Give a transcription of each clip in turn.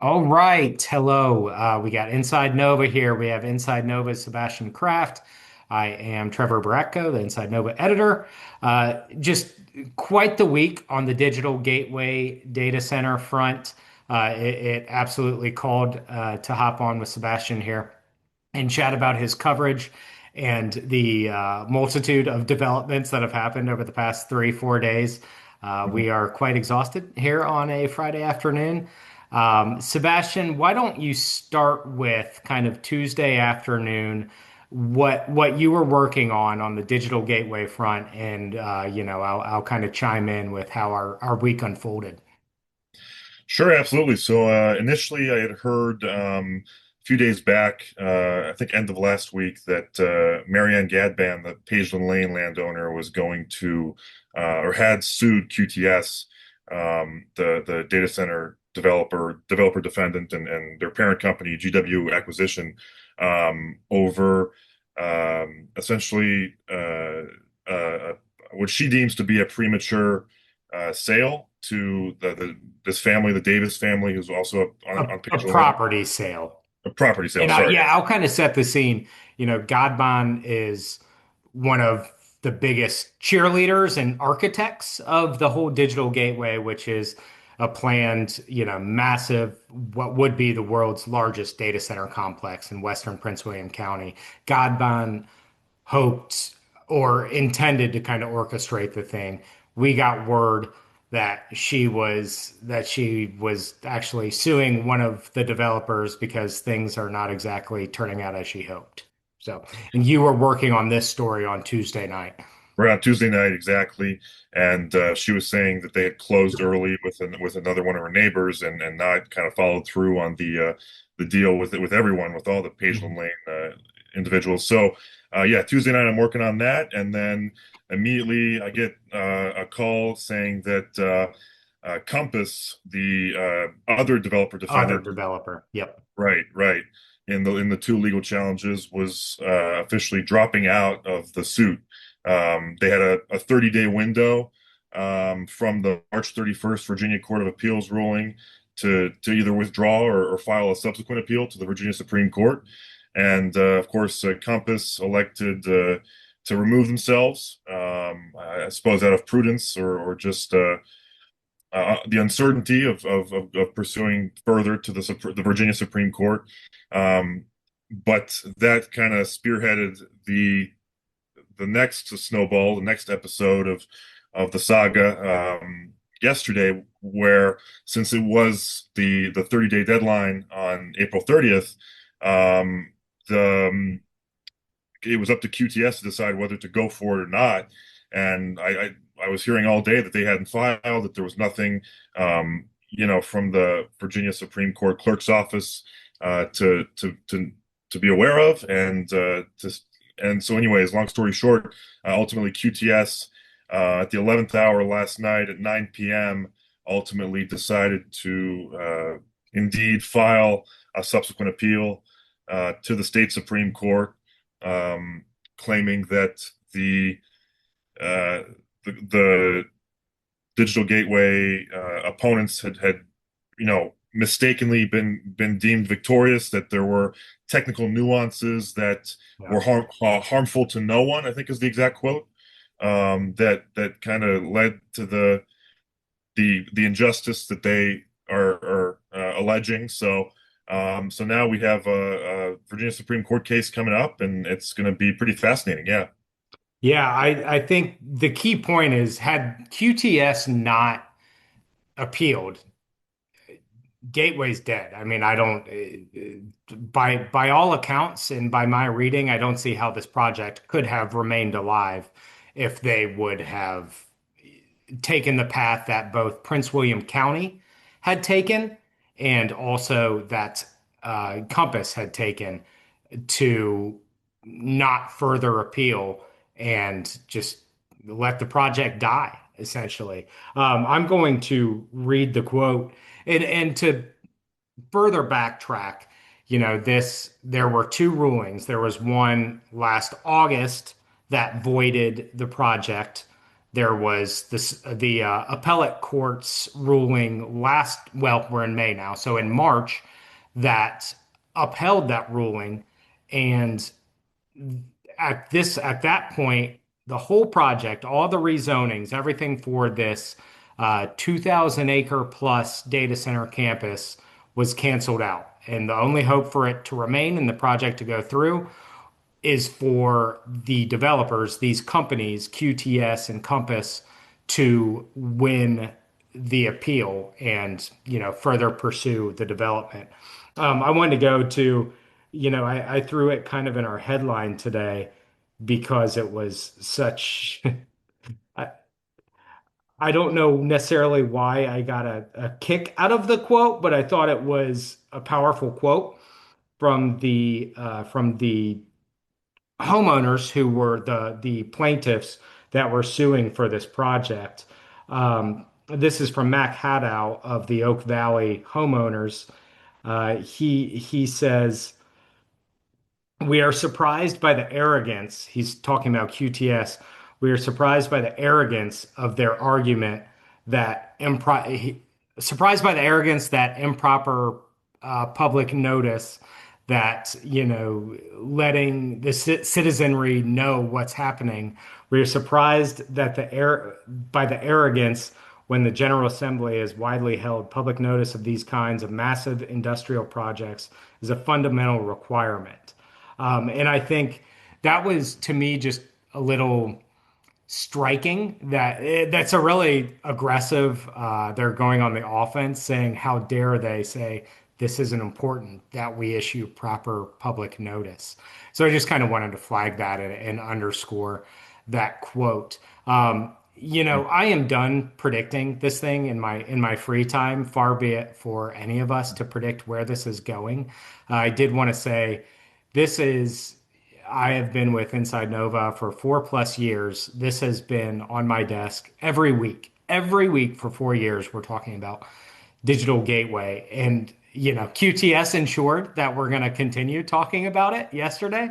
All right. Hello. We got Inside Nova here. We have Inside Nova's Sebastian Kraft. I am Trevor Baratko, the Inside Nova editor. Just quite the week on the digital gateway data center front. It absolutely called to hop on with Sebastian here and chat about his coverage and the multitude of developments that have happened over the past 3, 4 days. Mhm. We are quite exhausted here on a Friday afternoon. Sebastian, why don't you start with kind of Tuesday afternoon, what you were working on the digital gateway front, and I'll kind of chime in with how our week unfolded. Sure, absolutely. So initially, I had heard a few days back, I think end of last week, that Marianne Gadban, the Pageland Lane landowner, was going to or had sued QTS, the data center developer defendant, and their parent company GW Acquisition, over essentially uh, what she deems to be a premature sale to this family, the Davis family, who's also on A Page Lane, property sale. a property sale. And Sorry. yeah, I'll kind of set the scene. Godbon is one of the biggest cheerleaders and architects of the whole digital gateway, which is a planned, massive, what would be the world's largest data center complex in Western Prince William County. Godbon hoped or intended to kind of orchestrate the thing. We got word that she was actually suing one of the developers because things are not exactly turning out as she hoped. So, and you were working on this story on Tuesday night. We're on Tuesday night exactly, and she was saying that they had closed early with another one of her neighbors, and not kind of followed through on the deal with everyone, with all the Pageland Mhm. Lane individuals. So yeah, Tuesday night I'm working on that, and then immediately I get a call saying that Compass, the other developer Other defendant, developer. Yep. right, in the two legal challenges, was officially dropping out of the suit. They had a 30-day window from the March 31st Virginia Court of Appeals ruling to either withdraw or file a subsequent appeal to the Virginia Supreme Court. And of course, Compass elected to remove themselves, I suppose out of prudence or just the uncertainty of pursuing further to the Virginia Supreme Court. Um, but that kind of spearheaded the next snowball, the next episode of the saga yesterday, where since it was the 30-day deadline on April 30th, the it was up to QTS to decide whether to go for it or not. And I was hearing all day that they hadn't filed, that there was nothing, from the Virginia Supreme Court clerk's office to be aware of, and so anyways, long story short, ultimately QTS at the 11th hour last night at 9 p.m. ultimately decided to indeed file a subsequent appeal to the state Supreme Court, claiming that uh, the digital gateway opponents had mistakenly been deemed victorious, that there were technical nuances that Yeah. were harmful to no one, I think is the exact quote, that kind of led to the injustice that they are alleging. So now we have a Virginia Supreme Court case coming up, and it's going to be pretty fascinating. Yeah. Yeah, I think the key point is had QTS not appealed, Gateway's dead. I mean, I don't, by all accounts and by my reading, I don't see how this project could have remained alive if they would have taken the path that both Prince William County had taken and also that Compass had taken to not further appeal and just let the project die, essentially. I'm going to read the quote and to further backtrack, there were two rulings. There was one last August that voided the project there was the appellate court's ruling well, we're in May now, so in March, that upheld that ruling. And at that point, the whole project, all the rezonings, everything for this 2,000 acre plus data center campus was canceled out. And the only hope for it to remain and the project to go through is for the developers, these companies, QTS and Compass, to win the appeal and, further pursue the development. I wanted to go to, I threw it kind of in our headline today because it was such, I, I don't know necessarily why I got a kick out of the quote, but I thought it was a powerful quote from the homeowners who were the plaintiffs that were suing for this project. This is from Mac Haddow of the Oak Valley homeowners. He says, "We are surprised by the arrogance." He's talking about QTS. "We are surprised by the arrogance of their argument that surprised by the arrogance that improper public notice, that letting the citizenry know what's happening. We are surprised that by the arrogance when the General Assembly has widely held public notice of these kinds of massive industrial projects is a fundamental requirement." And I think that was to me just a little striking. That's a really aggressive. They're going on the offense, saying, "How dare they say this isn't important that we issue proper public notice?" So I just kind of wanted to flag that and underscore that quote. I am done predicting this thing in my free time. Far be it for any of us to predict where this is going. I did want to say this is. I have been with InsideNoVa for 4+ years. This has been on my desk every week. Every week for 4 years, we're talking about digital gateway. And, QTS ensured that we're going to continue talking about it yesterday.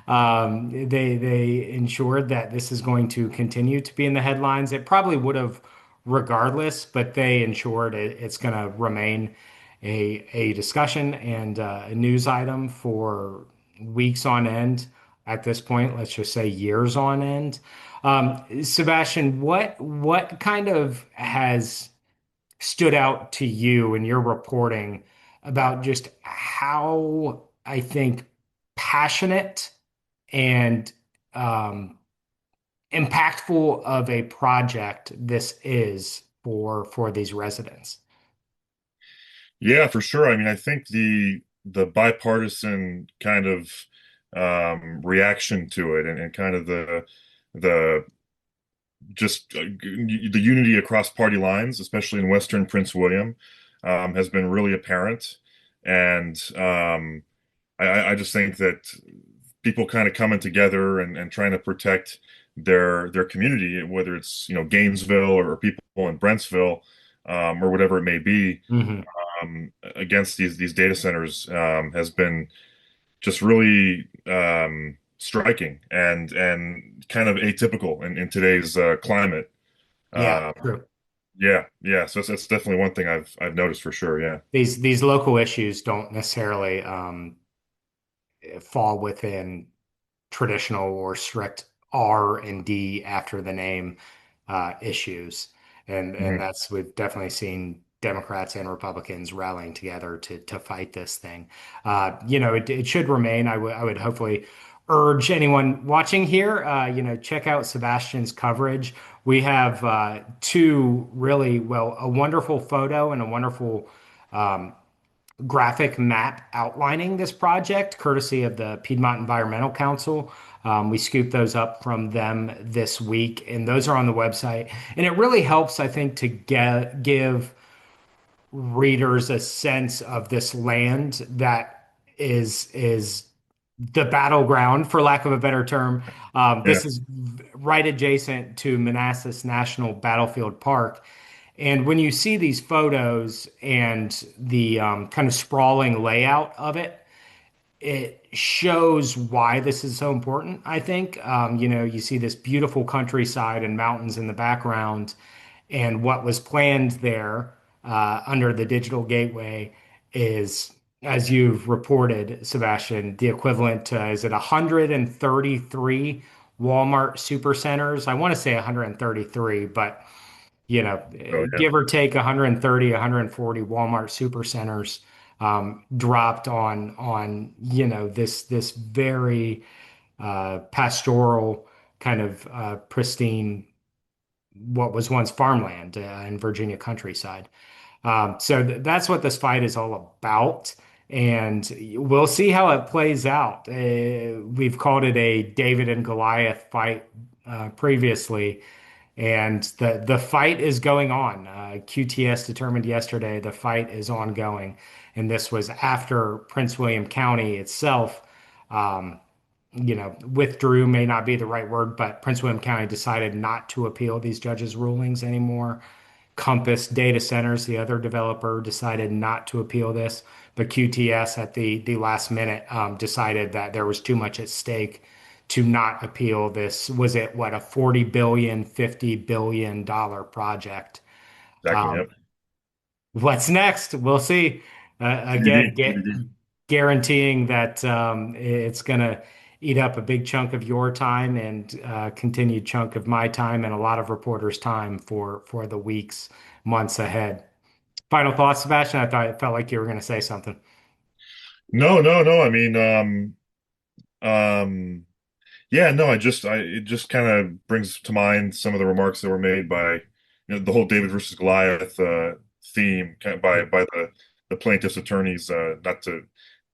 They ensured that this is going to continue to be in the headlines. It probably would have regardless, but they ensured it's going to remain a discussion and a news item for weeks on end. At this point, let's just say years on end. Sebastian, what kind of has stood out to you in your reporting about just how, I think, passionate and um, impactful of a project this is for these residents? Yeah, for sure. I mean, I think the bipartisan kind of reaction to it, and kind of the just the unity across party lines, especially in Western Prince William, has been really apparent. And I just think that people kind of coming together and trying to protect their community, whether it's Gainesville or people in Brentsville, or whatever it may be, Hmm. against these data centers, has been just really striking and kind of atypical in today's climate. Yeah, Um, true. yeah, yeah. So that's definitely one thing I've noticed for sure. Yeah. These local issues don't necessarily fall within traditional or strict R and D after the name issues, and Mhm. that's we've definitely seen Democrats and Republicans rallying together to fight this thing. It should remain. I would hopefully urge anyone watching here, check out Sebastian's coverage. We have two really well, a wonderful photo and a wonderful graphic map outlining this project, courtesy of the Piedmont Environmental Council. We scooped those up from them this week, and those are on the website. And it really helps, I think, to give readers a sense of this land that is the battleground, for lack of a better term. Yeah. This is right adjacent to Manassas National Battlefield Park. And when you see these photos and the kind of sprawling layout of it, it shows why this is so important, I think. You see this beautiful countryside and mountains in the background, and what was planned there under the digital gateway is, as you've reported, Sebastian, the equivalent to, is it 133 Walmart supercenters? I want to say 133, but Oh yeah, give or take 130, 140 Walmart supercenters dropped on this very pastoral kind of pristine what was once farmland in Virginia countryside. So that's what this fight is all about. And we'll see how it plays out. We've called it a David and Goliath fight previously, and the fight is going on. QTS determined yesterday the fight is ongoing, and this was after Prince William County itself, um, withdrew may not be the right word, but Prince William County decided not to appeal these judges' rulings anymore. Compass Data Centers, the other developer, decided not to appeal this, but QTS at the last minute decided that there was too much at stake to not appeal this. Was it what, a 40 billion, $50 billion project? exactly. Um, Yep. what's next? We'll see. TBD, Again, TBD. guaranteeing that it's going to eat up a big chunk of your time and continued chunk of my time and a lot of reporters' time for the weeks, months ahead. Final thoughts, Sebastian? I thought it felt like you were going to say something. No, no, no. I mean, um, yeah, no. It just kind of brings to mind some of the remarks that were made by, the whole David versus Goliath theme, kind of Yeah. by the plaintiffs' attorneys. Not to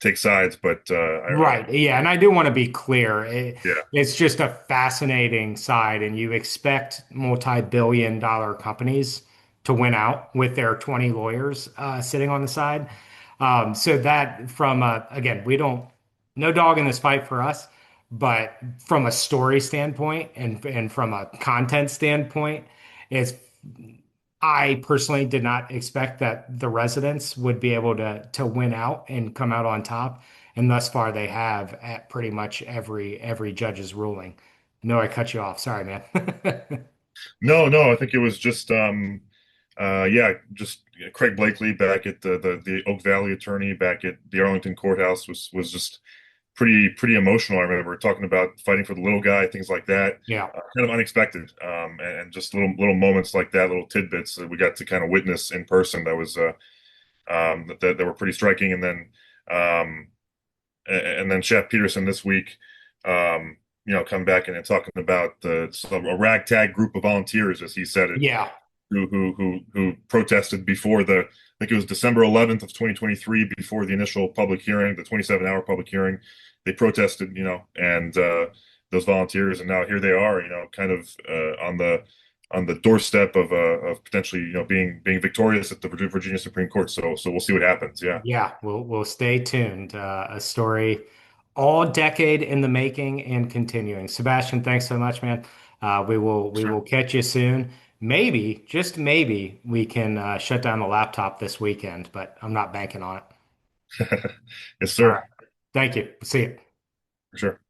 take sides, but Right. Yeah. And I do want to be clear. yeah, It's just a fascinating side, and you expect multi-billion-dollar companies to win out with their 20 lawyers sitting on the side. So that from again, we don't, no dog in this fight for us, but from a story standpoint and from a content standpoint, it's I personally did not expect that the residents would be able to win out and come out on top, and thus far they have at pretty much every judge's ruling. No, I cut you off. Sorry, man. no, no. I think it was just yeah, just Craig Blakely back at the Oak Valley attorney back at the Arlington courthouse was just pretty emotional. I remember talking about fighting for the little guy, things like that. Yeah, Kind of unexpected, and just little moments like that, little tidbits that we got to kind of witness in person. That was that were pretty striking. Um, and then Chef Peterson this week, come back and talking about a ragtag group of volunteers, as he said it, yeah, who protested before I think it was December 11th of 2023, before the initial public hearing, the 27-hour public hearing. They protested, and those volunteers, and now here they are, kind of on the doorstep of potentially, being victorious at the Virginia Supreme Court. So we'll see what happens. Yeah, yeah. We'll stay tuned. A story all decade in the making and continuing. Sebastian, thanks so much, man. We will sure. catch you soon. Maybe, just maybe, we can shut down the laptop this weekend, but I'm not banking on it. Yes, All sir. right. Thank you. See you. For sure.